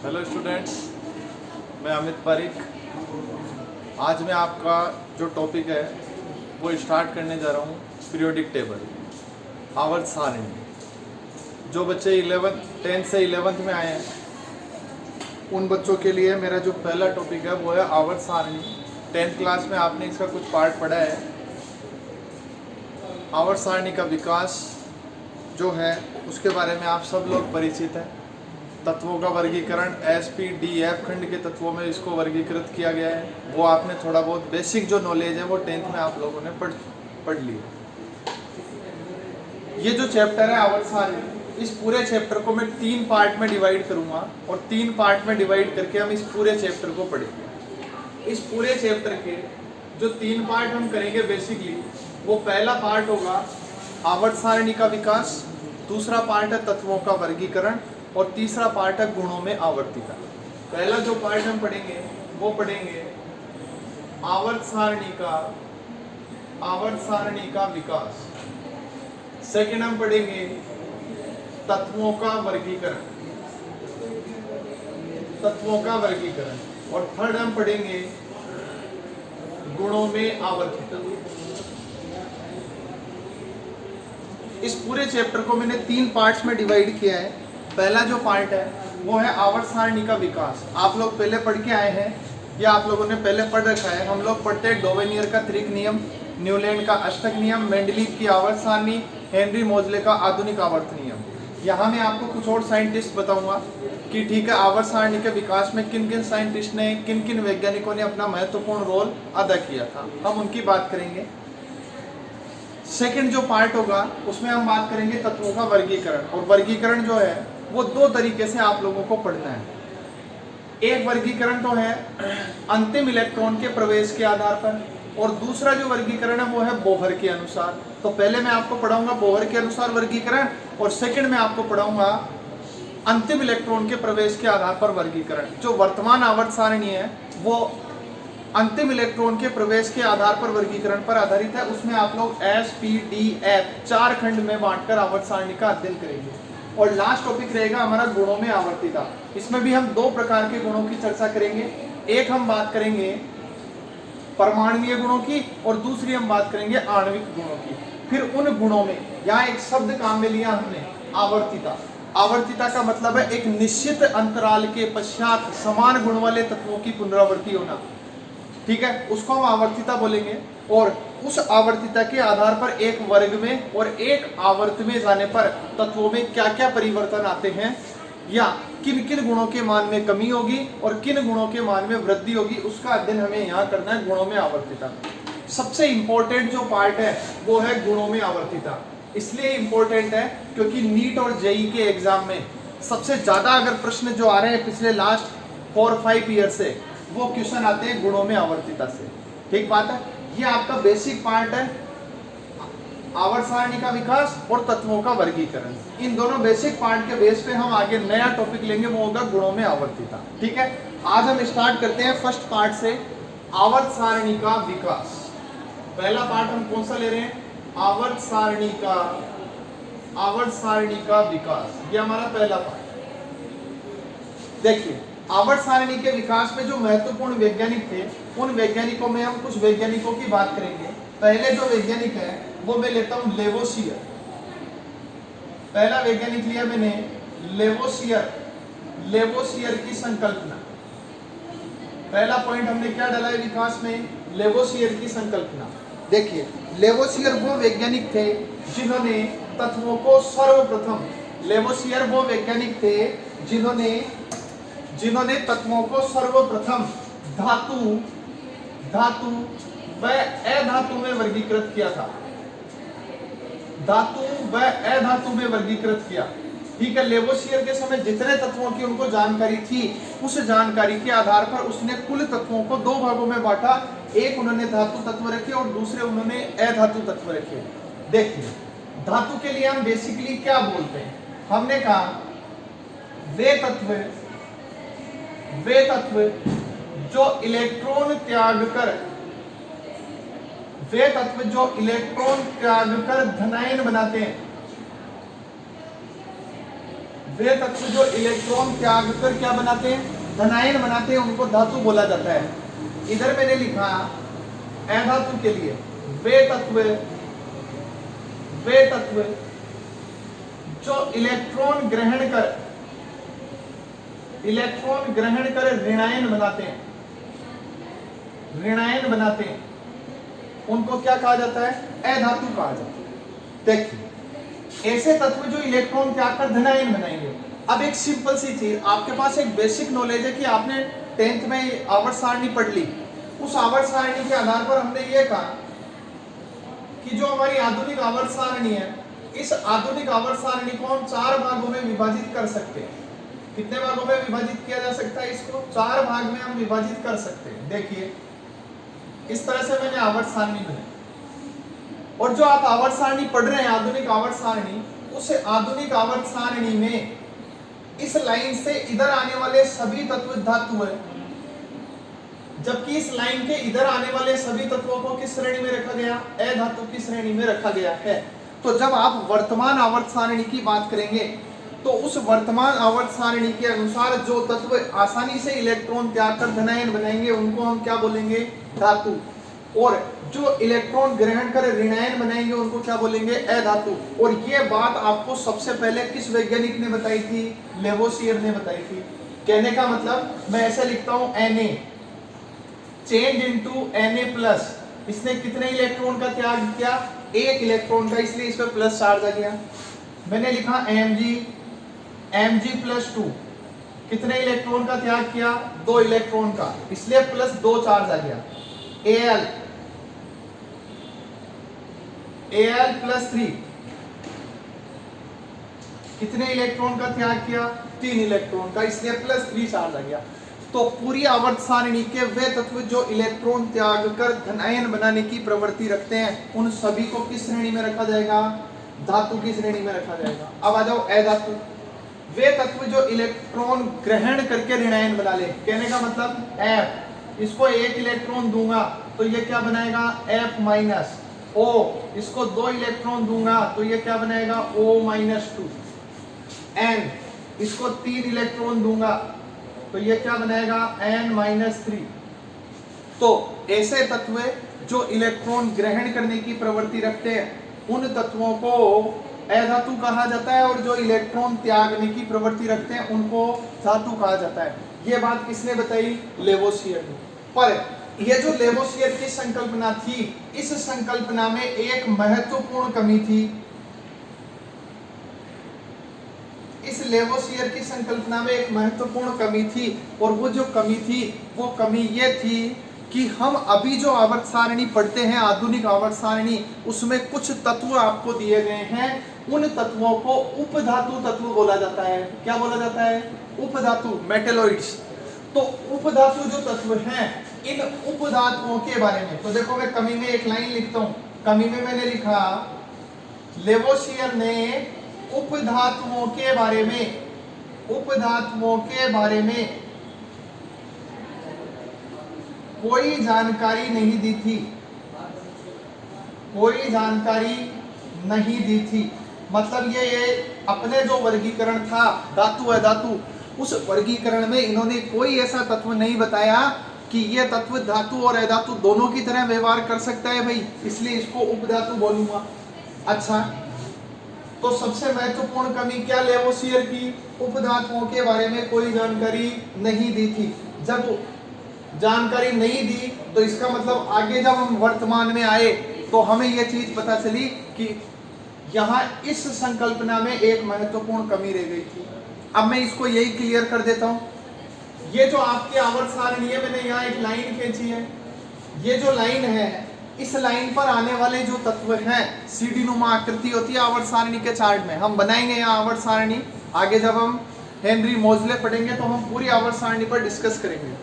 Hello students, मैं अमित पारिक। आज मैं आपका जो टॉपिक है वो स्टार्ट करने जा रहा हूँ पीरियोडिक टेबल, आवर्त सारणी। जो बच्चे 10th से 11th में आए हैं उन बच्चों के लिए मेरा जो पहला टॉपिक है वो है आवर्त सारणी। 10th क्लास में आपने इसका कुछ पार्ट पढ़ा है। आवर्त सारणी का विकास जो है उसके बारे में आप सब लोग परिचित हैं। तत्वों का वर्गीकरण SP-D-F खंड के तत्वों में इसको वर्गीकृत किया गया है। वो आपने थोड़ा बहुत बेसिक जो नॉलेज है वो 10th में आप लोगों ने पढ़ ली। ये जो चैप्टर है आवर्त सारणी, इस पूरे चैप्टर को मैं 3 पार्ट में डिवाइड करूंगा और 3 पार्ट में डिवाइड करके हम इस पूरे चैप्टर को पढ़ेंगे। इस पूरे चैप्टर के जो 3 पार्ट हम करेंगे बेसिकली, वो पहला पार्ट होगा आवर्त सारणी का विकास, दूसरा पार्ट है तत्वों का वर्गीकरण और तीसरा पार्ट है गुणों में आवर्तिता। पहला जो पार्ट हम पढ़ेंगे वो पढ़ेंगे आवर्त सारणी का विकास। सेकंड हम पढ़ेंगे तत्वों का वर्गीकरण और थर्ड हम पढ़ेंगे गुणों में आवर्तिता। इस पूरे चैप्टर को मैंने 3 पार्ट्स में डिवाइड किया है। पहला जो पार्ट है वो है आवर्त सारणी का विकास। आप लोग पहले पढ़ के आए हैं या आप लोगों ने पहले पढ़ रखा है। हम लोग पढ़ते हैं डोवेनियर का त्रिक नियम, न्यूलैंड का अष्टक नियम, मेंडलीव की आवर्त सारणी, हेनरी मोजले का आधुनिक आवर्त नियम। यहाँ मैं आपको कुछ और साइंटिस्ट बताऊंगा कि ठीक है आवर्त सारणी के विकास में किन किन साइंटिस्ट ने, किन किन वैज्ञानिकों ने अपना महत्वपूर्ण रोल अदा किया था, हम उनकी बात करेंगे। सेकंड जो पार्ट होगा उसमें हम बात करेंगे तत्वों का वर्गीकरण। और वर्गीकरण जो है वो 2 तरीके से आप लोगों को पढ़ना है। एक वर्गीकरण तो है अंतिम इलेक्ट्रॉन के प्रवेश के आधार पर, और दूसरा जो वर्गीकरण है वो है बोहर के अनुसार। तो पहले मैं आपको पढ़ाऊंगा बोहर के अनुसार वर्गीकरण और सेकंड में आपको पढ़ाऊंगा अंतिम इलेक्ट्रॉन के प्रवेश के आधार पर वर्गीकरण। जो वर्तमान आवर्त सारणी है वो अंतिम इलेक्ट्रॉन के प्रवेश के आधार पर वर्गीकरण पर आधारित है। उसमें आप लोग SP-D-F 4 खंड में बांटकर आवर्त सारणी का अध्ययन करेंगे। और लास्ट टॉपिक रहेगा हमारा गुणों में आवर्तिता। इसमें भी हम 2 प्रकार के गुणों की चर्चा करेंगे। एक हम बात करेंगे परमाणुीय गुणों की और दूसरी हम बात करेंगे आणविक गुणों की। फिर उन गुणों में, यहाँ एक शब्द काम में लिया हमने, आवर्तिता। आवर्तिता का मतलब है एक निश्चित अंतराल के पश्चात समान गुण वाले तत्वों की पुनरावृत्ति होना। ठीक है, उसको हम आवर्तिता बोलेंगे। और उस आवर्तिता के आधार पर एक वर्ग में और एक आवर्त में जाने पर तत्वों में क्या क्या परिवर्तन आते हैं या किन किन गुणों के मान में कमी होगी और किन गुणों के मान में वृद्धि होगी, उसका अध्ययन हमें यहाँ करना है गुणों में आवर्तिता। सबसे इंपॉर्टेंट जो पार्ट है वो है गुणों में आवर्तिता। इसलिए इंपॉर्टेंट है क्योंकि नीट और जेई के एग्जाम में सबसे ज्यादा अगर प्रश्न जो आ रहे हैं पिछले लास्ट 4-5 ईयर से, वो क्वेश्चन आते हैं गुणों में आवर्तिता से। ठीक बात है, ये आपका बेसिक पार्ट है आवर्त सारणी का विकास और तत्वों का वर्गीकरण। इन दोनों बेसिक पार्ट के बेस पे हम आगे नया टॉपिक लेंगे, वो होगा गुणों में आवर्तिता। ठीक है, आज हम स्टार्ट करते हैं फर्स्ट पार्ट से, आवर्त सारणी का विकास। पहला पार्ट हम कौन सा ले रहे हैं? आवर्त सारणी का विकास। ये हमारा पहला पार्ट। देखिए, आवर्त सारणी के विकास में जो महत्वपूर्ण वैज्ञानिक थे उन वैज्ञानिकों में हम कुछ वैज्ञानिकों की बात करेंगे। पहले जो वैज्ञानिक है वो मैं लेता हूं लेवोसियर। पहला वैज्ञानिक लिया मैंने लेवोसियर की संकल्पना। पहला पॉइंट हमने क्या डाला है विकास में? लेवोसियर की संकल्पना। देखिए, लेवोसियर वो वैज्ञानिक थे जिन्होंने तत्वों को सर्वप्रथम, लेवोसियर वो वैज्ञानिक थे जिन्होंने तत्वों को सर्वप्रथम धातु व अधातु में वर्गीकृत किया था। धातु व अधातु में वर्गीकृत किया। ठीक है, लेवोसियर के समय जितने तत्वों की उनको जानकारी थी, उस जानकारी के आधार पर उसने कुल तत्वों को 2 भागों में बांटा। एक उन्होंने धातु तत्व रखे और दूसरे उन्होंने अधातु तत्व रखे। देखिए, धातु के लिए हम बेसिकली क्या बोलते हैं? हमने कहा वे तत्व जो इलेक्ट्रॉन त्याग कर धनायन बनाते हैं, वे तत्व जो इलेक्ट्रॉन त्याग कर क्या बनाते हैं, धनायन बनाते हैं, उनको धातु बोला जाता है। इधर मैंने लिखा अधातु के लिए वे तत्व जो इलेक्ट्रॉन ग्रहण कर ऋणायन बनाते हैं, उनको क्या कहा जाता है, अधातु कहा जाता है। देखिए ऐसे तत्व जो इलेक्ट्रॉन त्याग कर धनायन बनाएंगे। अब एक सिंपल सी चीज, आपके पास एक बेसिक नॉलेज है कि आपने 10th में आवर्त सारणी पढ़ ली। उस आवर्त सारणी के आधार पर हमने ये कहा कि जो हमारी आधुनिक आवर्त सारणी है, इस आधुनिक आवर्त सारणी को हम 4 भागों में विभाजित कर सकते हैं। कितने भागों में विभाजित किया जा सकता है, इसको 4 भाग में हम विभाजित कर सकते हैं। देखिए इस तरह से मैंने आवर्त सारणी बनाई, और जो आप आवर्त सारणी पढ़ रहे हैं आधुनिक आवर्त सारणी, उस आधुनिक आवर्त सारणी में इस लाइन से इधर आने वाले सभी तत्व धातु है, जबकि इस लाइन के इधर आने वाले सभी तत्वों को किस श्रेणी में रखा गया, अधातु की श्रेणी में रखा गया है। तो जब आप वर्तमान आवर्त सारणी की बात करेंगे तो उस वर्तमान आवर्त सारणी के अनुसार जो तत्व आसानी से इलेक्ट्रॉन त्याग कर धनायन बनाएंगे उनको हम क्या बोलेंगे, धातु। और जो इलेक्ट्रॉन ग्रहण कर ऋणायन बनाएंगे उनको क्या बोलेंगे, अधातु। और ये बात आपको सबसे पहले किस वैज्ञानिक ने बताई थी, लेवोसियर ने बताई थी। कहने का मतलब मैं ऐसे लिखता हूं Na चेंज इनटू Na+, इसने कितने इलेक्ट्रॉन का त्याग किया, 1 इलेक्ट्रॉन का, इसलिए इस पे प्लस चार्ज आ गया। मैंने लिखा Mg+2 कितने इलेक्ट्रॉन का त्याग किया, 2 इलेक्ट्रॉन का, इसलिए +2 चार्ज आ गया। Al+3 कितने इलेक्ट्रॉन का त्याग किया, 3 इलेक्ट्रॉन का, इसलिए +3 चार्ज आ गया। तो पूरी आवर्त सारणी के वे तत्व जो इलेक्ट्रॉन त्याग कर धनायन बनाने की प्रवृत्ति रखते हैं, उन सभी को किस श्रेणी में रखा जाएगा, धातु की श्रेणी में रखा जाएगा। अब आ जाओ अधातु, वे तत्व जो इलेक्ट्रॉन ग्रहण करके ऋणायन बना ले। कहने का मतलब F, इसको 1 इलेक्ट्रॉन दूंगा तो ये क्या बनाएगा, F-, O, इसको 2 इलेक्ट्रॉन दूंगा तो ये क्या बनाएगा, O-2, N, इसको 3 इलेक्ट्रॉन दूंगा तो ये क्या बनाएगा, N-3। तो ऐसे तत्व जो इलेक्ट्रॉन ग्रहण करने की प्रवृत्ति रखते हैं उन तत्वों को अधातु कहा जाता है, और जो इलेक्ट्रॉन त्यागने की प्रवृत्ति रखते हैं उनको धातु कहा जाता है। ये बात किसने बताई, लेवोसियर ने। पर यह जो लेवोसियर की संकल्पना थी, इस संकल्पना में एक महत्वपूर्ण कमी थी। इस लेवोसियर की संकल्पना में एक महत्वपूर्ण कमी थी, और वो जो कमी थी वो कमी ये थी कि हम अभी जो आवर्त सारणी पढ़ते हैं, आधुनिक आवर्त सारणी, उसमें कुछ तत्व आपको दिए गए हैं, उन तत्वों को उपधातु तत्व बोला जाता है। क्या बोला जाता है, उपधातु, मेटेलॉइड्स। तो उपधातु जो तत्व हैं, इन उपधातुओं के बारे में, तो देखो मैं कमी में एक लाइन लिखता हूं। कमी में मैंने लिखा, लेवोसियर ने उपधातुओं के बारे में कोई जानकारी नहीं दी थी। मतलब ये अपने जो वर्गीकरण था धातु अधातु, उस वर्गीकरण में इन्होंने कोई ऐसा तत्व नहीं बताया कि ये तत्व धातु और अधातु दोनों की तरह व्यवहार कर सकता है भाई, इसलिए इसको उपधातु बोलूंगा। अच्छा, तो सबसे महत्वपूर्ण कमी क्या लेवोसियर की, उपधातुओं के बारे में कोई जानकारी नहीं दी थी। जब जानकारी नहीं दी तो इसका मतलब आगे जब हम वर्तमान में आए तो हमें यह चीज पता चली कि यहाँ इस संकल्पना में एक महत्वपूर्ण कमी रह गई थी। अब मैं इसको यही क्लियर कर देता हूँ। ये जो आपकी आवर्त सारणी है, मैंने यहाँ एक लाइन खींची है। ये जो लाइन है, इस लाइन पर आने वाले जो तत्व हैं, सीढ़ी नुमा आकृति होती है आवर्त सारणी के चार्ट में। हम बनाएंगे यहाँ आवर्त सारणी, आगे जब हम हेनरी मोजले पढ़ेंगे तो हम पूरी आवर्त सारणी पर डिस्कस करेंगे।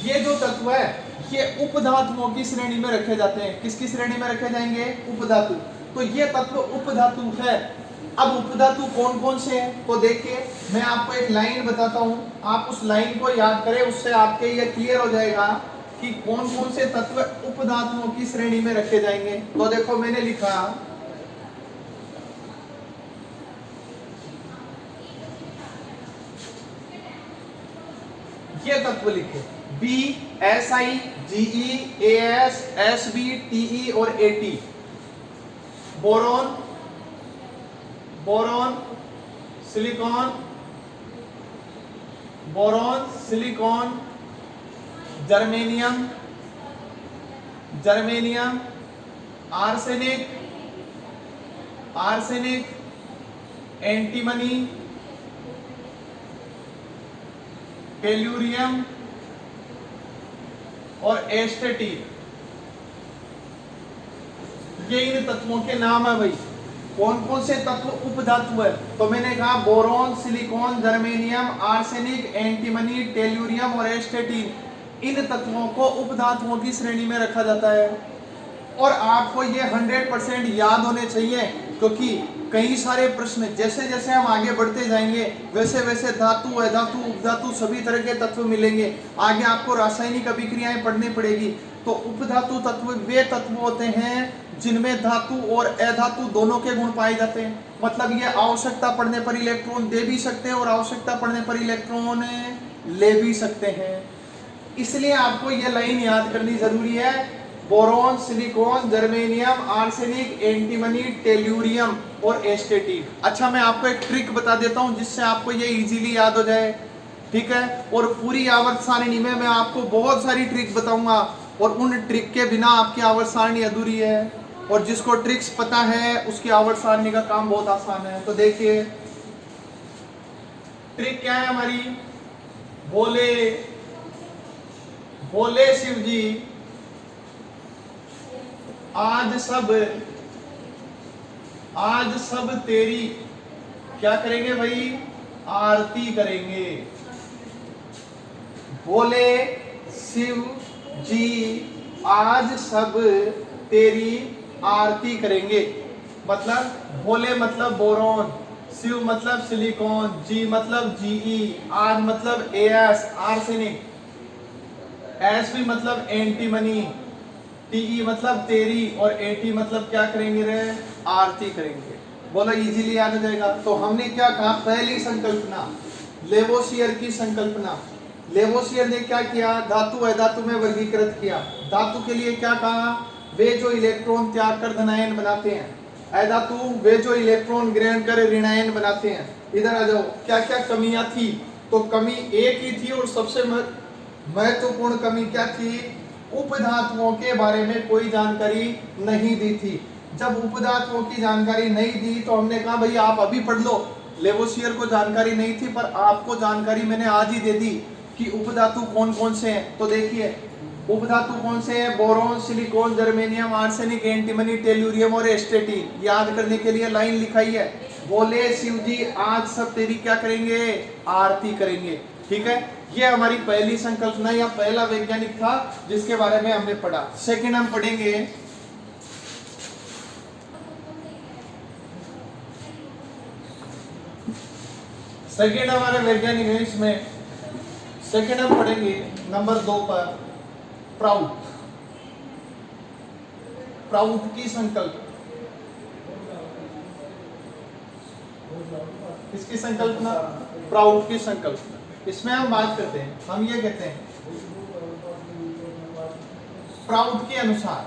ये जो तत्व है ये उपधातुओं की श्रेणी में रखे जाते हैं। किसकी श्रेणी में रखे जाएंगे, उपधातु। तो ये तत्व उपधातु है। अब उपधातु कौन कौन से हैं, तो देखिए मैं आपको एक लाइन बताता हूं, आप उस लाइन को याद करें, उससे आपके ये क्लियर हो जाएगा कि कौन कौन से तत्व उपधातुओं की श्रेणी में रखे जाएंगे। तो देखो मैंने लिखा ये तत्व लिखे B, S I, G E, A S, S B, T E और A T. Boron, boron, silicon, boron, silicon, germanium, germanium, arsenic, arsenic, antimony, tellurium और एस्टेटिन। ये इन तत्वों के नाम है भाई। कौन कौन से तत्व उपधातु है? तो मैंने कहा boron, silicon, germanium, arsenic, antimony, tellurium और एस्टेटिन। इन तत्वों को उपधातुओं की श्रेणी में रखा जाता है। और आपको ये 100% याद होने चाहिए, क्योंकि कई सारे प्रश्न जैसे जैसे हम आगे बढ़ते जाएंगे वैसे वैसे धातु, अधातु, उपधातु सभी तरह के तत्व मिलेंगे। आगे आपको रासायनिक अभिक्रियाएं पढ़नी पड़ेगी। तो उपधातु तत्व वे तत्व होते हैं जिनमें धातु और अधातु दोनों के गुण पाए जाते हैं। मतलब ये आवश्यकता पड़ने पर इलेक्ट्रॉन दे भी सकते हैं और आवश्यकता पड़ने पर इलेक्ट्रॉन ले भी सकते हैं। इसलिए आपको ये लाइन याद करनी जरूरी है। Boron, silicon, germanium, arsenic, antimony, tellurium और एस्टेटिन। अच्छा, मैं आपको एक ट्रिक बता देता हूं जिससे आपको ये इजीली याद हो जाए, ठीक है। और पूरी आवर्त सारणी में मैं आपको बहुत सारी ट्रिक बताऊंगा और उन ट्रिक के बिना आपकी आवर्त सारणी अधूरी है। और जिसको ट्रिक्स पता है उसकी आवर्त सारणी का काम बहुत आसान है। तो देखिए ट्रिक क्या है हमारी। बोले, बोले शिव जी आज सब तेरी क्या करेंगे भाई? आरती करेंगे। बोले शिव जी आज सब तेरी आरती करेंगे। मतलब भोले मतलब बोरॉन, शिव मतलब सिलिकॉन, जी मतलब जीई, आर मतलब एएस आर्सेनिक, एस भी मतलब एंटीमनी, टीई मतलब तेरी और एटी मतलब क्या करेंगे रे? आरती करेंगे। बोला इजीली याद हो जाएगा। तो हमने क्या कहा? पहली संकल्पना लेवोसियर की संकल्पना। लेवोसियर ने क्या किया? धातु अधातु में वर्गीकृत किया। धातु के लिए क्या कहा? वे जो इलेक्ट्रॉन त्याग कर धनायन बनाते हैं। अधातु वे जो इलेक्ट्रॉन ग्रहण कर ऋणायन बनाते हैं। इधर आ जाओ, क्या क्या कमियां थी? तो कमी एक ही थी और सबसे महत्वपूर्ण कमी क्या थी? उपधातुओं के बारे में कोई जानकारी नहीं दी थी। जब उपधातुओं की जानकारी नहीं दी तो हमने कहा भाई आप अभी पढ़ लो। लेवोसियर को जानकारी नहीं थी पर आपको जानकारी मैंने आज ही दे दी कि उपधातु कौन कौन से हैं। तो देखिए उपधातु कौन से हैं? Boron, silicon, germanium, arsenic, antimony, tellurium और एस्टेटिन। याद करने के लिए लाइन लिखाई है। बोले शिव जी आज सब तेरी क्या करेंगे? आरती करेंगे। ठीक है, ये हमारी पहली संकल्पना या पहला वैज्ञानिक था जिसके बारे में हमने पढ़ा। सेकंड हम पढ़ेंगे सेकंड हमारे वैज्ञानिक है। इसमें सेकंड हम पढ़ेंगे नंबर 2 पर प्राउट। प्राउट की संकल्पना। किसकी संकल्पना? प्राउट की संकल्पना। इसमें हम बात करते हैं, हम ये कहते हैं प्राउट के अनुसार,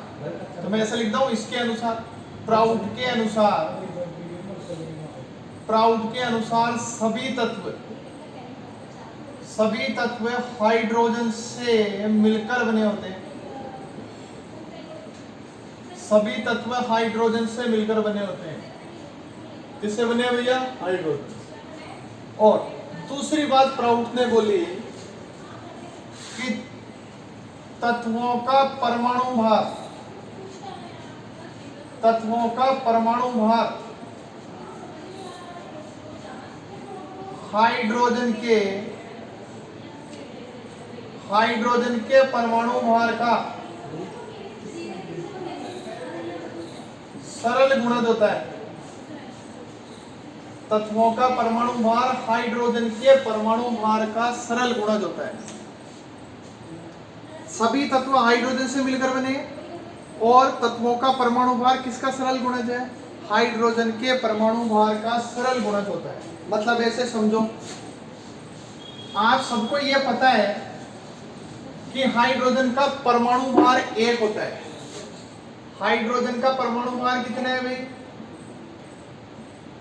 तो मैं ऐसा लिखता हूं इसके अनुसार, प्राउट के अनुसार, प्राउट के अनुसार सभी तत्व हाइड्रोजन से मिलकर बने होते हैं। सभी तत्व हाइड्रोजन से मिलकर बने होते हैं। किससे बने हैं भैया? हाइड्रोजन। और दूसरी बात प्राउट ने बोली कि तत्वों का परमाणु भार हाइड्रोजन के परमाणु भार का सरल गुणज होता है। तत्वों का परमाणु भार हाइड्रोजन के परमाणु भार का सरल गुणज होता है। सभी तत्व हाइड्रोजन से मिलकर बने और तत्वों का परमाणु भार किसका सरल गुणज है? हाइड्रोजन के परमाणु भार का सरल गुणज होता है। मतलब ऐसे समझो, आप सबको ये पता है कि हाइड्रोजन का परमाणु भार 1 होता है। हाइड्रोजन का परमाणु भार कितना है भाई?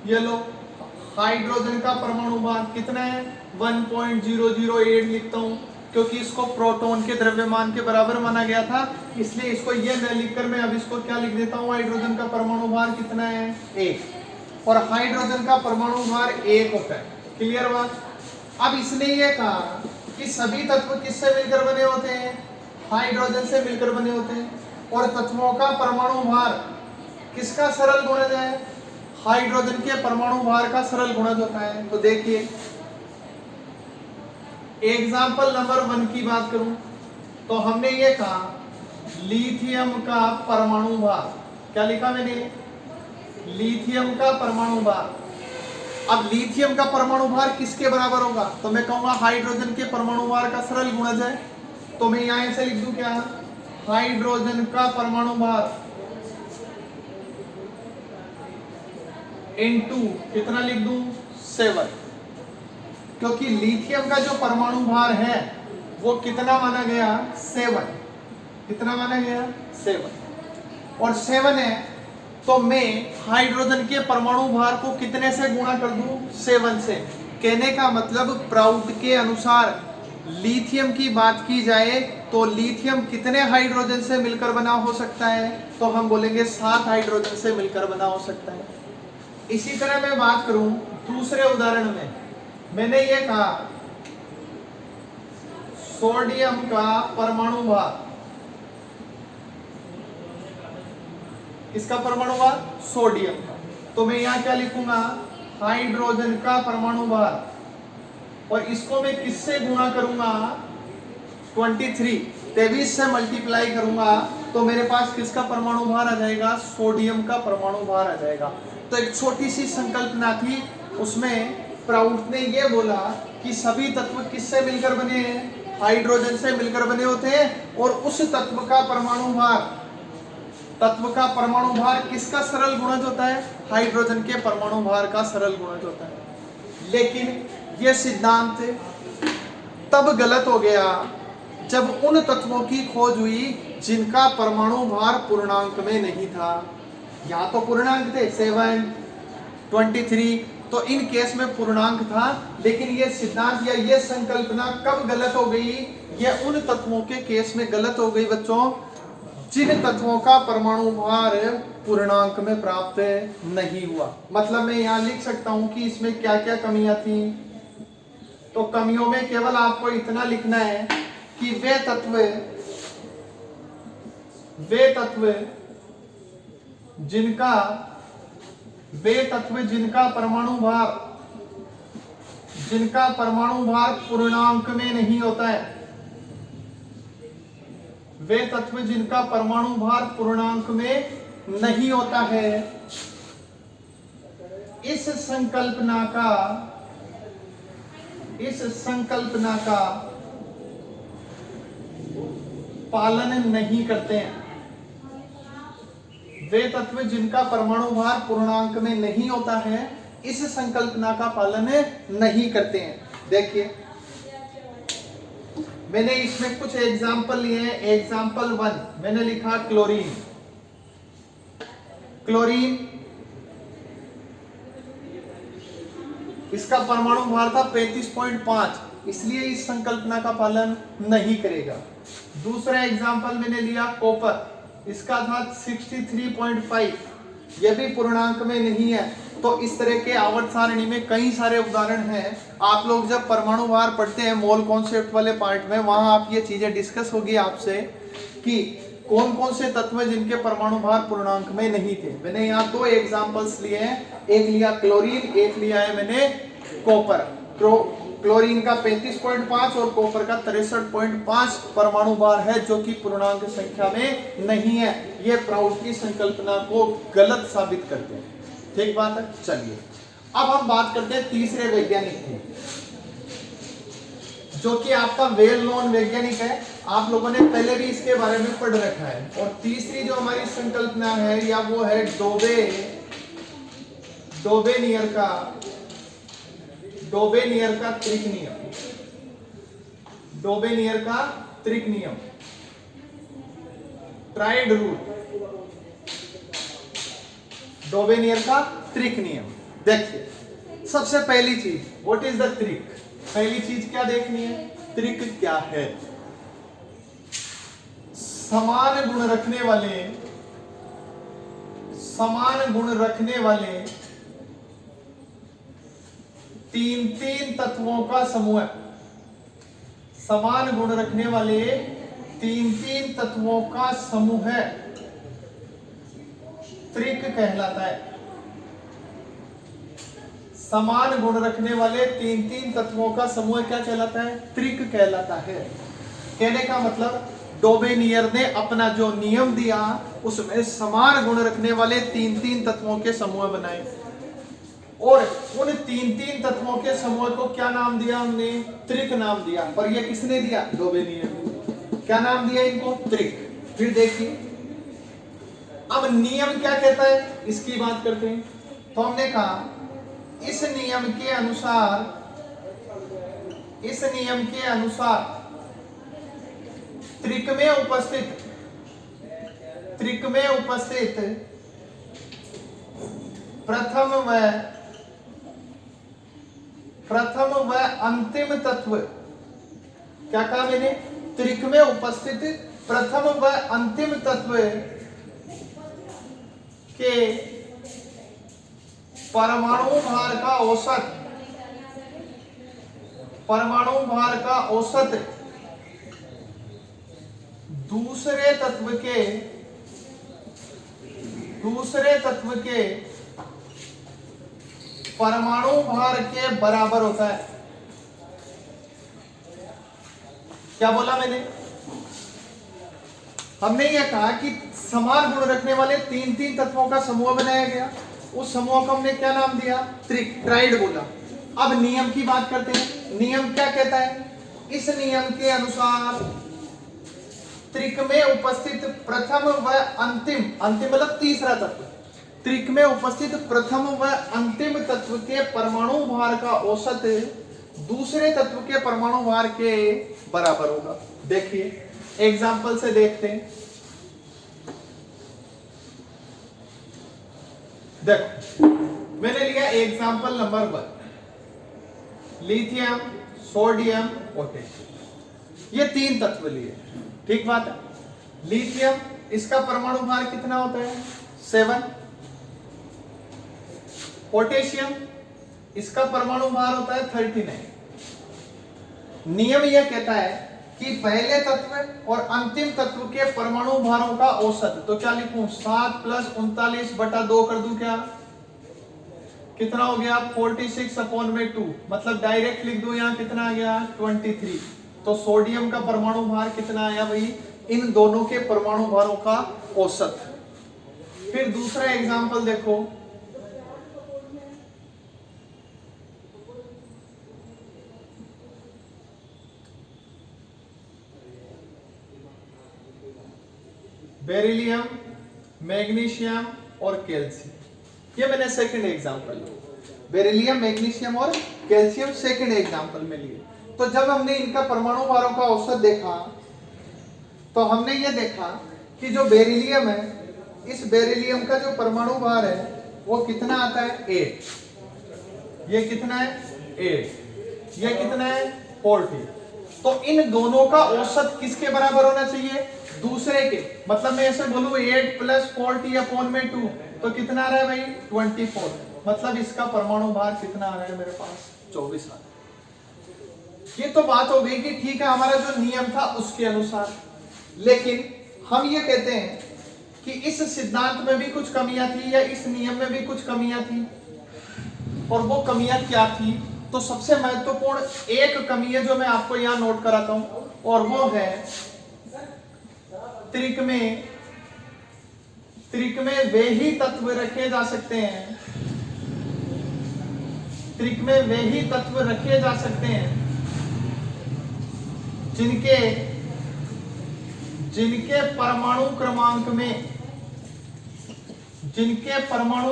ये लो, हाइड्रोजन का परमाणु भार कितना है? 1.008 लिखता हूं, क्योंकि इसको प्रोटॉन के द्रव्यमान के बराबर माना गया था, इसलिए इसको ये न लिखकर मैं अब इसको क्या लिख देता हूं? हाइड्रोजन का परमाणु भार कितना है? 1। और हाइड्रोजन का परमाणु भार 1 होता है। क्लियर बात? अब इसने ये कहा कि सभी तत्व किससे मिलकर बने होते हैं? हाइड्रोजन से मिलकर बने होते हैं। और तत्वों का परमाणु भार किसका सरल गुणज है? हाइड्रोजन के परमाणु भार का सरल गुणज होता है। तो देखिए, एग्जाम्पल नंबर 1 की बात करूं तो हमने ये कहा लिथियम का परमाणु भार, क्या लिखा मैंने? लिथियम का परमाणु भार। अब लिथियम का परमाणु भार किसके बराबर होगा? तो मैं कहूंगा हाइड्रोजन के परमाणु भार का सरल गुणज है। तो मैं यहां से लिख दूं क्या? हाइड्रोजन का परमाणु भार इनटू कितना लिख दूं? 7। क्योंकि लिथियम का जो परमाणु भार है वो कितना माना गया? 7। कितना माना गया? 7। और 7 है तो मैं हाइड्रोजन के परमाणु भार को कितने से गुणा कर दूं? 7 से। कहने का मतलब प्राउड के अनुसार लिथियम की बात की जाए तो लिथियम कितने हाइड्रोजन से मिलकर बना हो सकता है? तो हम बोलेंगे 7 हाइड्रोजन से मिलकर बना हो सकता है। इसी तरह मैं बात करूं दूसरे उदाहरण में, मैंने ये कहा सोडियम का परमाणु भार, किसका परमाणु भार? सोडियम का। तो मैं यहां क्या लिखूंगा? हाइड्रोजन का परमाणु भार, और इसको मैं किससे गुणा करूंगा? 23 से मल्टीप्लाई करूंगा तो मेरे पास किसका परमाणु भार आ जाएगा? सोडियम का परमाणु भार आ जाएगा। तो एक छोटी सी संकल्पना थी, उसमें प्राउड ने यह बोला कि सभी तत्व किससे मिलकर बने हैं? हाइड्रोजन से मिलकर बने होते हैं। और उस तत्व का परमाणु भार किसका सरल गुणज होता है? हाइड्रोजन के परमाणु भार का सरल गुणज होता है। लेकिन यह सिद्धांत तब गलत हो गया जब उन तत्वों की खोज हुई जिनका परमाणु भार पूर्णांक में नहीं था। यहाँ तो पूर्णांक थे 7, 23, तो इन केस में पूर्णांक था। लेकिन यह सिद्धांत या यह संकल्पना कब गलत हो गई? यह उन तत्वों के केस में गलत हो गई बच्चों जिन तत्वों का परमाणु भार पूर्णांक में प्राप्त नहीं हुआ। मतलब मैं यहाँ लिख सकता हूं कि इसमें क्या क्या कमियां थी। तो कमियों में केवल आपको इतना लिखना है कि वे तत्व जिनका परमाणु भार पूर्णांक में नहीं होता है, वे तत्व जिनका परमाणु भार पूर्णांक में नहीं होता है, इस संकल्पना का पालन नहीं करते हैं। वे तत्व जिनका परमाणु भार पूर्णांक में नहीं होता है, इस संकल्पना का पालन नहीं करते हैं। देखिए, मैंने इसमें कुछ एग्जाम्पल लिए हैं। एग्जाम्पल 1 मैंने लिखा क्लोरीन। इसका परमाणु भार था 35.5, इसलिए इस संकल्पना का पालन नहीं करेगा। दूसरा एग्जाम्पल मैंने लिया कॉपर, इसका था 63.5, यह भी पूर्णांक में नहीं है। तो इस तरह के आवर्त सारणी में कई सारे उदाहरण हैं। आप लोग जब परमाणु भार पढ़ते हैं मोल कॉन्सेप्ट वाले पार्ट में, वहां आप ये चीजें डिस्कस होगी आपसे कि कौन कौन से तत्व जिनके परमाणु भार पूर्णांक में नहीं थे। मैंने यहाँ 2 एग्जांपल्स लिए हैं, एक लिया क्लोरीन, एक लिया है मैंने कॉपर। क्लोरीन का 35.5 और कॉपर का 63.5 परमाणु भार है, जो कि पूर्णांक संख्या में नहीं है। ये प्राउड की संकल्पना को गलत साबित करते हैं। ठीक बात है। चलिए अब हम बात करते हैं तीसरे वैज्ञानिक की, जो कि आपका वेल नोन वैज्ञानिक है, आप लोगों ने पहले भी इसके बारे में पढ़ रखा है। और तीसरी जो हमारी संकल्पना है या वो है डोबेनियर का ट्रिक नियम। डोबेनियर का त्रिक नियम, ट्राइड रूल, डोबेनियर का त्रिक नियम। देखिए सबसे पहली चीज व्हाट इज द त्रिक, पहली चीज क्या देखनी है, त्रिक क्या है। समान गुण रखने वाले तीन तीन तत्वों का समूह, समान गुण रखने वाले तीन तीन तत्वों का समूह है त्रिक कहलाता है। समान गुण रखने वाले तीन तीन तत्वों का समूह क्या कहलाता है, त्रिक कहलाता है। कहने का मतलब डोबेनियर ने अपना जो नियम दिया उसमें समान गुण रखने वाले तीन तीन तत्वों के समूह बनाए और उन तीन तीन तत्वों के समूह को क्या नाम दिया हमने, त्रिक नाम दिया। पर ये किसने दिया, डोबेनियर ने। क्या नाम दिया इनको, त्रिक। फिर देखिए अब नियम क्या कहता है इसकी बात करते हैं। तो हमने कहा इस नियम के अनुसार त्रिक में उपस्थित प्रथम व अंतिम तत्व, क्या कहा मैंने, त्रिक में उपस्थित प्रथम व अंतिम तत्व के परमाणु भार का औसत दूसरे तत्व के परमाणु भार के बराबर होता है। क्या बोला मैंने, हमने यह कहा कि समान गुण रखने वाले तीन तीन तत्वों का समूह बनाया गया, उस समूह को हमने क्या नाम दिया, त्रिक, ट्राइड बोला। अब नियम की बात करते हैं। नियम क्या कहता है, इस नियम के अनुसार त्रिक में उपस्थित प्रथम व अंतिम मतलब तीसरा तत्व, त्रिक में उपस्थित प्रथम व अंतिम तत्व के परमाणु भार का औसत दूसरे तत्व के परमाणु भार के बराबर होगा। देखिए एग्जाम्पल से देखते हैं। देखो मैंने लिया example number 1, lithium, sodium, potassium, ये तीन तत्व लिए। ठीक बात है। लिथियम इसका परमाणु भार कितना होता है, 7। पोटेशियम इसका परमाणु भार होता है 39। नियम यह कहता है कि पहले तत्व और अंतिम तत्व के परमाणु भारों का औसत, तो क्या लिखूं, 7 + 39/2 कर दूं, क्या कितना हो गया, 46/2, मतलब डायरेक्ट लिख दो, यहां कितना आ गया, 23। तो सोडियम का परमाणु भार कितना आया भाई, इन दोनों के परमाणु भारों का औसत। फिर दूसरा एग्जांपल देखो, बेरिलियम, मैग्नीशियम और कैल्शियम, ये मैंने सेकंड एग्जांपल लिया। बेरिलियम, मैग्नीशियम और कैल्शियम सेकंड एग्जांपल में लिए। तो जब हमने इनका परमाणु भारों का औसत देखा तो हमने ये देखा कि जो बेरिलियम है, इस बेरिलियम का जो परमाणु भार है वो कितना आता है, 8। ये कितना है, 8। ये कितना है, 40। तो इन दोनों का औसत किसके बराबर होना चाहिए, दूसरे के। मतलब मैं ऐसे बोलूं 8 + 40/2, तो कितना आ रहा है भाई, 24। मतलब इसका परमाणु भार कितना आ रहा है मेरे पास, 24 आ रहा है। ये तो बात हो गई कि ठीक है हमारा जो नियम था उसके अनुसार। लेकिन हम ये कहते हैं कि इस सिद्धांत में भी कुछ कमियां थी या इस नियम में भी कुछ कमियां थी, और वो कमियां क्या थी। तो सबसे महत्वपूर्ण एक कमी है जो मैं आपको यहां नोट कराता हूं, और वो है त्रिक में वे ही तत्व रखे जा सकते हैं, त्रिक में वे ही तत्व रखे जा सकते हैं जिनके परमाणु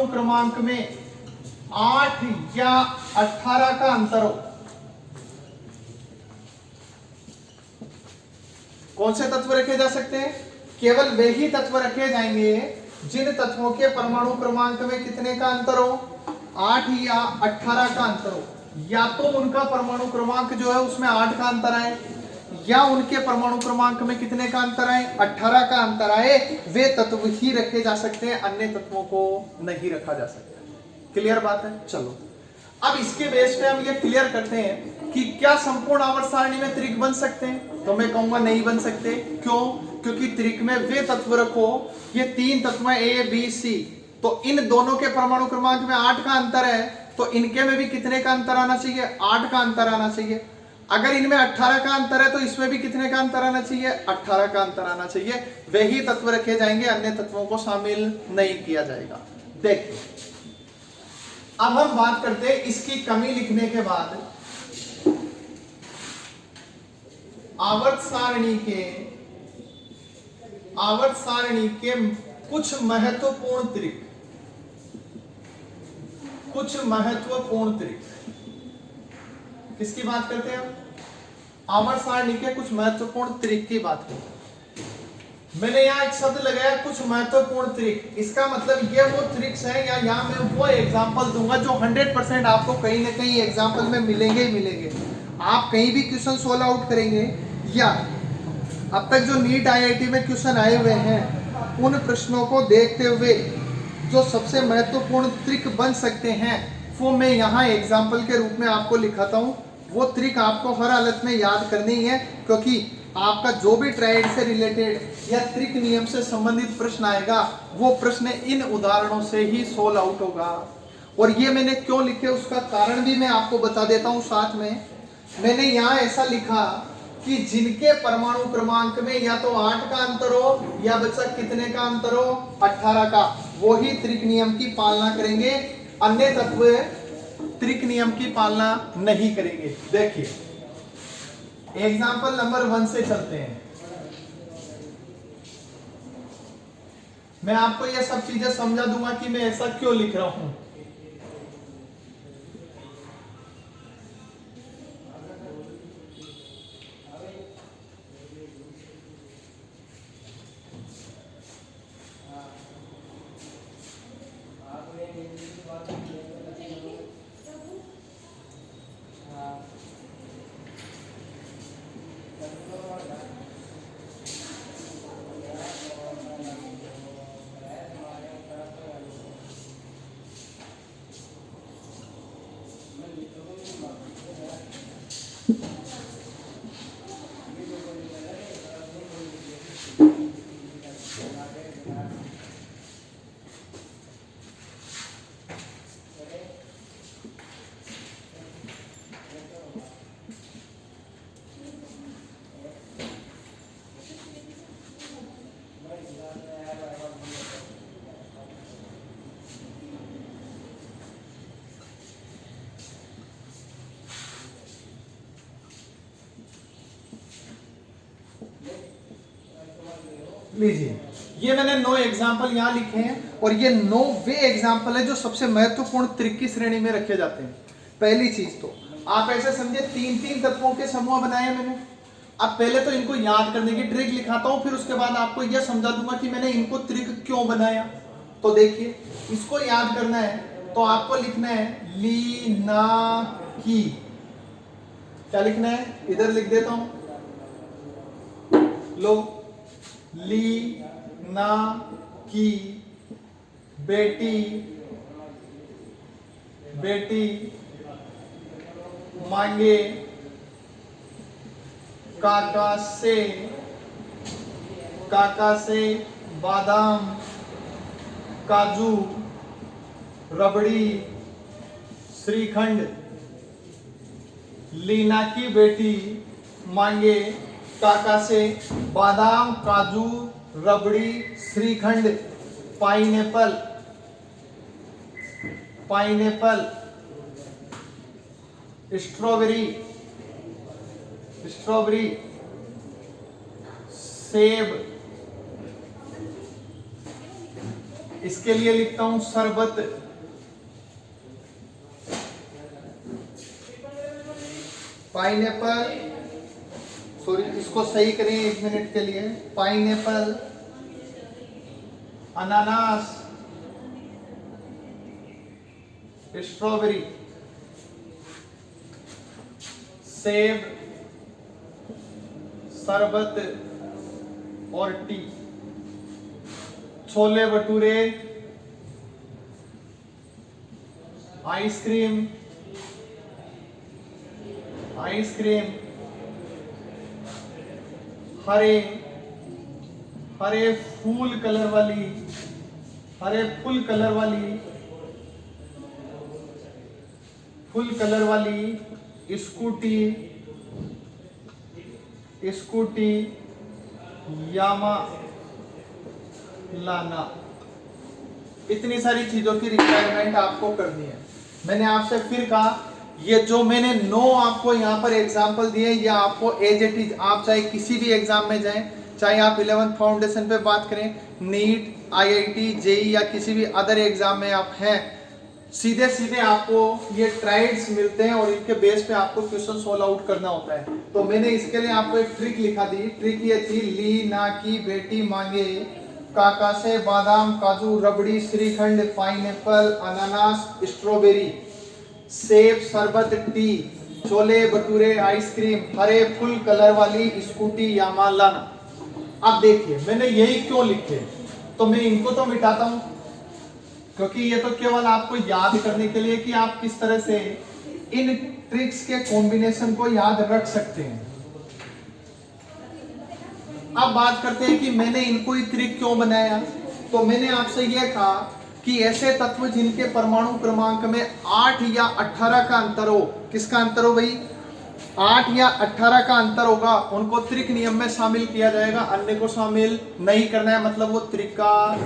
क्रमांक में 8 या 18 का अंतर हो। कौन से तत्व रखे जा सकते हैं? केवल वे ही तत्व रखे जाएंगे जिन तत्वों के परमाणु क्रमांक में कितने का अंतर हो, 8 या 18 का अंतर हो। या तो उनका परमाणु क्रमांक जो है उसमें 8 का अंतर आए, या उनके परमाणु क्रमांक में कितने का अंतर आए, 18 का अंतर आए, वे तत्व ही रखे जा सकते हैं, अन्य तत्वों को नहीं रखा जा सकता। क्लियर बात है? चलो अब इसके बेस पे हम ये क्लियर करते हैं कि क्या संपूर्ण आवर्त सारणी में त्रिक बन सकते हैं? तो मैं कहूंगा नहीं बन सकते। क्यों? क्योंकि त्रिक में वे तत्व रखो, ये 3 तत्व है ए बी सी, तो इन दोनों के परमाणु क्रमांक में 8 का अंतर है, तो इनके में भी कितने का अंतर आना चाहिए? 8 का अंतर आना चाहिए। अगर इनमें 18 का अंतर है तो इसमें भी कितने का अंतर आना चाहिए? 18 का अंतर आना चाहिए। वे ही तत्व रखे जाएंगे, अन्य तत्वों को शामिल नहीं किया जाएगा। देखिए अब हम बात करते हैं इसकी कमी लिखने के बाद आवर्त सारणी के कुछ महत्वपूर्ण त्रिक, किसकी बात करते हैं हम? आवर्त सारणी के कुछ महत्वपूर्ण त्रिक की बात करते हैं। मैंने यहाँ एक शब्द लगाया कुछ महत्वपूर्ण त्रिक, इसका मतलब ये वो ट्रिक्स है, या यहाँ मैं वो एग्जांपल दूंगा जो 100% आपको कहीं ना कहीं एग्जांपल में मिलेंगे ही मिलेंगे। आप कहीं भी क्वेश्चन सोल्व आउट करेंगे या अब तक जो नीट आईआईटी में क्वेश्चन आए हुए हैं उन प्रश्नों को देखते हुए जो सबसे महत्वपूर्ण ट्रिक बन सकते हैं वो मैं यहाँ एग्जाम्पल के रूप में आपको लिखाता हूँ। वो ट्रिक आपको हर हालत में याद करनी है, क्योंकि आपका जो भी ट्रायड से रिलेटेड या त्रिक नियम से संबंधित प्रश्न आएगा वो प्रश्न इन उदाहरणों से ही सोल्व आउट होगा। और ये मैंने क्यों लिखे उसका कारण भी मैं आपको बता देता हूँ साथ में। मैंने यहाँ ऐसा लिखा कि जिनके परमाणु क्रमांक में या तो 8 का अंतर हो या बच्चा कितने का अंतर हो, 18 का, वो ही त्रिक नियम की पालना करेंगे, अन्य तत्व त्रिक नियम की पालना नहीं करेंगे। देखिए एग्जाम्पल नंबर 1 से चलते हैं। मैं आपको ये सब चीजें समझा दूंगा कि मैं ऐसा क्यों लिख रहा हूं। लीजिए ये मैंने 9 एग्जाम्पल यहाँ लिखे हैं और ये 9 वे एग्जाम्पल है जो सबसे महत्वपूर्ण त्रिक की श्रेणी में रखे जाते हैं। पहली चीज तो आप ऐसे समझे 3-3 तत्वों के समूह बनाए मैंने। अब पहले तो इनको याद करने की ट्रिक लिखाता हूं, फिर उसके बाद आपको यह समझा दूंगा कि मैंने इनको त्रिक क्यों बनाया। तो देखिए इसको याद करना है तो आपको लिखना है ली ना की। क्या लिखना है? इधर लिख देता हूं, लो, ली ना की बेटी बेटी मांगे काका से बादाम काजू रबड़ी श्रीखंड। लीना की बेटी मांगे काका से बादाम काजू रबड़ी श्रीखंड। पाइनएप्पल स्ट्रॉबेरी सेब। इसके लिए लिखता हूं शरबत। पाइनएप्पल सॉरी, इसको सही करें 1 मिनट के लिए। पाइनएप्पल, अनानास, स्ट्रॉबेरी, सेब, शरबत और टी, छोले भटूरे, आइसक्रीम, हरे फूल कलर वाली स्कूटी यामा लाना। इतनी सारी चीजों की रिक्वायरमेंट आपको करनी है। मैंने आपसे फिर कहा, ये जो मैंने 9 आपको यहाँ पर एग्जाम्पल दिए, ये आपको एज इट इज, आप चाहे किसी भी एग्जाम में जाएं, चाहे आप 11th फाउंडेशन पे बात करें, नीट, IIT, JEE या किसी भी अदर एग्जाम में आप हैं, सीधे सीधे आपको ये ट्राइड्स मिलते हैं और इनके बेस पे आपको क्वेश्चन सोल्व आउट करना होता है। तो मैंने इसके लिए आपको एक ट्रिक लिखा दी। ट्रिक ये थी, ली ना की बेटी मांगे, काका से बादाम, काजू, रबड़ी, श्रीखंड, पाइनएप्पल, अनानास, स्ट्रॉबेरी, सेब, शरबत, टी, छोले भटूरे, आइसक्रीम, हरे फुल कलर वाली स्कूटी यामा लाना। अब देखिए मैंने यही क्यों लिखे, तो मैं इनको तो मिटाता हूं क्योंकि ये तो केवल आपको याद करने के लिए कि आप किस तरह से इन ट्रिक्स के कॉम्बिनेशन को याद रख सकते हैं। अब बात करते हैं कि मैंने इनको ही ट्रिक क्यों बनाया। तो मैंने आपसे यह कहा कि ऐसे तत्व जिनके परमाणु क्रमांक में 8 या 18 का अंतर हो, किसका अंतर हो भाई, 8 या 18 का अंतर होगा, उनको त्रिक नियम में शामिल किया जाएगा, अन्य को शामिल नहीं करना है, मतलब वो त्रिक का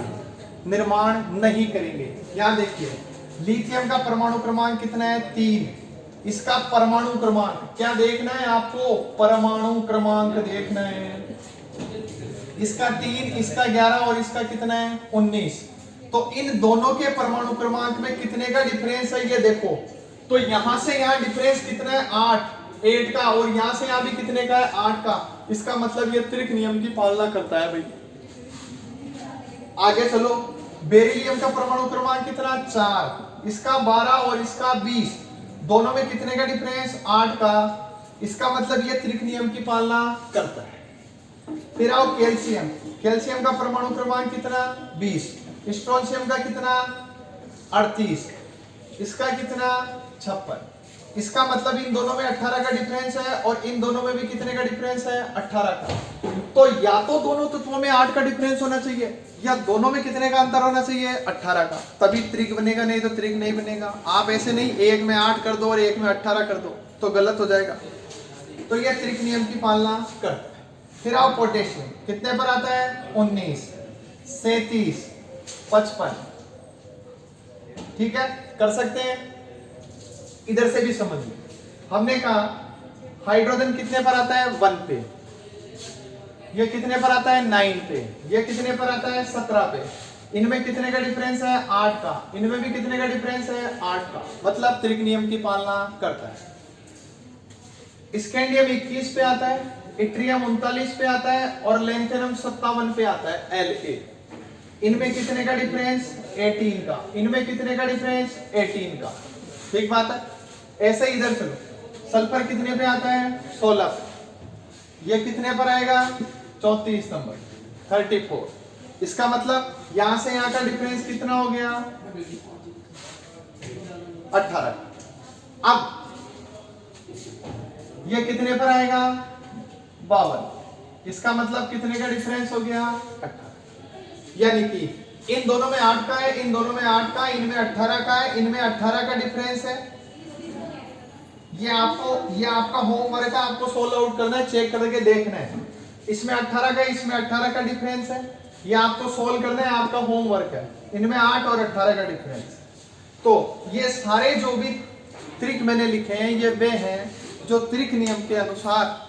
निर्माण नहीं करेंगे। यहां देखिए, लिथियम का परमाणु क्रमांक कितना है, 3। इसका परमाणु क्रमांक क्या देखना है आपको, परमाणु क्रमांक देखना है। इसका 3, इसका 11 और इसका कितना है, 19। तो इन दोनों के परमाणु क्रमांक में कितने का डिफरेंस है ये देखो। तो यहां से यहां डिफरेंस कितना है, 8 का, और यहां से यहां भी कितने का है, 8 का। इसका मतलब ये त्रिक नियम की पालना करता है भाई। आगे चलो, बेरिलियम का परमाणु क्रमांक कितना, 4। इसका 12 और इसका 20, दोनों में कितने का डिफरेंस, 8 का। इसका मतलब ये त्रिक नियम की पालना करता है। फिर आओ कैल्शियम, कैल्शियम का परमाणु क्रमांक कितना, 20। स्ट्रोंशियम का कितना, 38। इसका कितना, 56। इसका मतलब इन दोनों में 18 का डिफरेंस है और इन दोनों में भी कितने का डिफरेंस है, 18 का। तो या तो दोनों तत्वों में 8 का डिफरेंस होना चाहिए या दोनों में कितने का अंतर होना चाहिए, 18 का, तभी त्रिक बनेगा, नहीं तो त्रिक नहीं बनेगा। आप ऐसे नहीं एक में 8 कर दो और एक में 18 कर दो तो गलत हो जाएगा। तो यह त्रिक नियम की पालना करता है। फिर आओ पोटेशियम, कितने पर आता है, 19, 37, 55। ठीक है, कर सकते हैं। इधर से भी समझिए, हमने कहा हाइड्रोजन कितने पर आता है, 1 पे, ये कितने पर आता है, 9 पे, ये कितने पर आता है, 17 पे। इनमें कितने का डिफरेंस है, 8 का। इनमें भी कितने का डिफरेंस है, 8 का। मतलब त्रिक नियम की पालना करता है। स्कैंडियम 21 पे आता है, इट्रियम 39 पे आता है और लैंथेनम 57 पे आता है, La। इनमें कितने का डिफरेंस, 18 का। इनमें कितने का डिफरेंस, 18 का। ठीक बात है। ऐसे इधर चलो, सल्फर कितने पे आता है, 16 पे। ये कितने पर आएगा, 34 नंबर, 34। इसका मतलब यहां से यहां का डिफरेंस कितना हो गया, 18। अब ये कितने पर आएगा, 52। इसका मतलब कितने का डिफरेंस हो गया, 18। यानी कि इन दोनों में 8 का है, इन दोनों में 8 का, इनमें 18 का है, इनमें 18 का डिफरेंस है। ये आपका होमवर्क है, आपको सोल्व आउट करना है, चेक करके देखना है। इसमें 18 का, इसमें 18 का डिफरेंस है, ये आपको सोल्व करना है, आपका होमवर्क है। इनमें 8 और 18 का डिफरेंस। तो ये सारे जो भी त्रिक मैंने लिखे हैं, ये वे हैं जो त्रिक नियम के अनुसार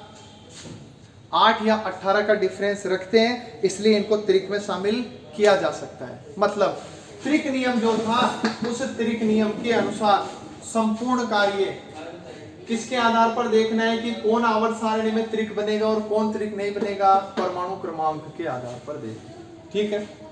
8 या 18 का डिफरेंस रखते हैं, इसलिए इनको त्रिक में शामिल किया जा सकता है। मतलब त्रिक नियम जो था, उस त्रिक नियम के अनुसार संपूर्ण कार्य किसके आधार पर देखना है कि कौन आवर्त सारणी में त्रिक बनेगा और कौन त्रिक नहीं बनेगा, परमाणु क्रमांक के आधार पर देखना। ठीक है।